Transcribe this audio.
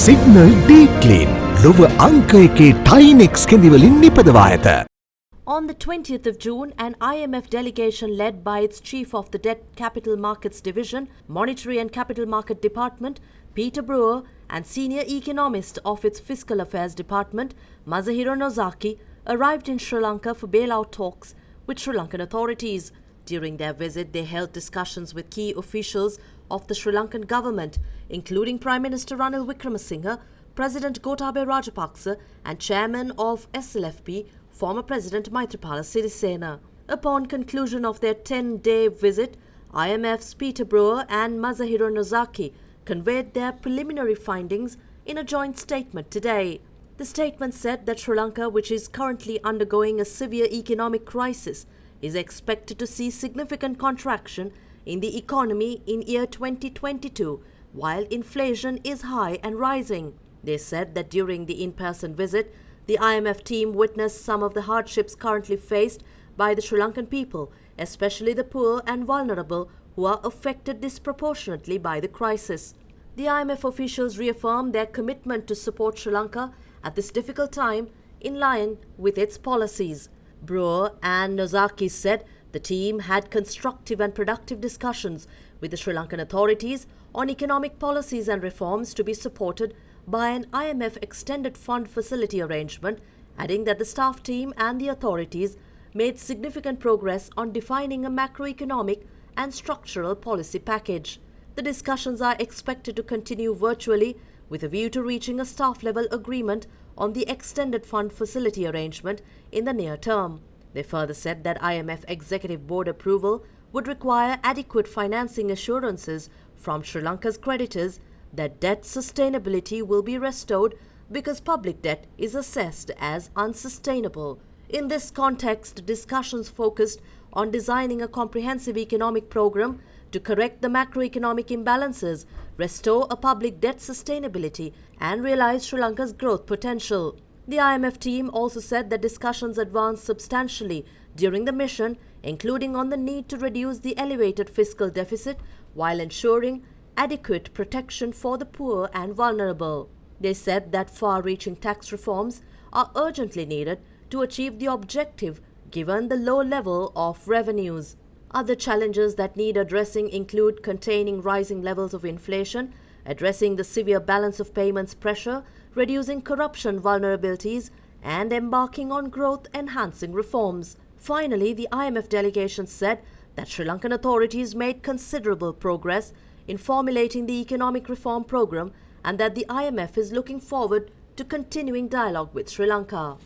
Signal Deep Clean ලොව අංක එකේ Tynex කෙඳිවලින් නිපදවා ඇත. On the 20th of June, an IMF delegation led by its chief of the Debt Capital Markets Division, Monetary and Capital Market Department, Peter Brewer, and senior economist of its Fiscal Affairs Department, Masahiro Nozaki, arrived in Sri Lanka for bailout talks with Sri Lankan authorities. During their visit, they held discussions with key officials of the Sri Lankan government, including Prime Minister Ranil Wickremesinghe, President Gotabaya Rajapaksa, and Chairman of SLFP, former President Maithripala Sirisena. Upon conclusion of their 10-day visit, IMF's Peter Brewer and Masahiro Nozaki conveyed their preliminary findings in a joint statement today. The statement said that Sri Lanka, which is currently undergoing a severe economic crisis, is expected to see significant contraction in the economy in year 2022, while inflation is high and rising. They said that during the in-person visit, the IMF team witnessed some of the hardships currently faced by the Sri Lankan people, especially the poor and vulnerable who are affected disproportionately by the crisis. The IMF officials reaffirmed their commitment to support Sri Lanka at this difficult time in line with its policies. Brewer and Nozaki said the team had constructive and productive discussions with the Sri Lankan authorities on economic policies and reforms to be supported by an IMF extended fund facility arrangement, adding that the staff team and the authorities made significant progress on defining a macroeconomic and structural policy package. The discussions are expected to continue virtually with a view to reaching a staff-level agreement on the extended fund facility arrangement in the near term. They further said that IMF Executive Board approval would require adequate financing assurances from Sri Lanka's creditors that debt sustainability will be restored because public debt is assessed as unsustainable. In this context, discussions focused on designing a comprehensive economic program to correct the macroeconomic imbalances, restore a public debt sustainability, and realize Sri Lanka's growth potential. The IMF team also said that discussions advanced substantially during the mission, including on the need to reduce the elevated fiscal deficit while ensuring adequate protection for the poor and vulnerable. They said that far-reaching tax reforms are urgently needed to achieve the objective given the low level of revenues. Other challenges that need addressing include containing rising levels of inflation, addressing the severe balance of payments pressure, reducing corruption vulnerabilities, and embarking on growth-enhancing reforms. Finally, the IMF delegation said that Sri Lankan authorities made considerable progress in formulating the economic reform program and that the IMF is looking forward to continuing dialogue with Sri Lanka.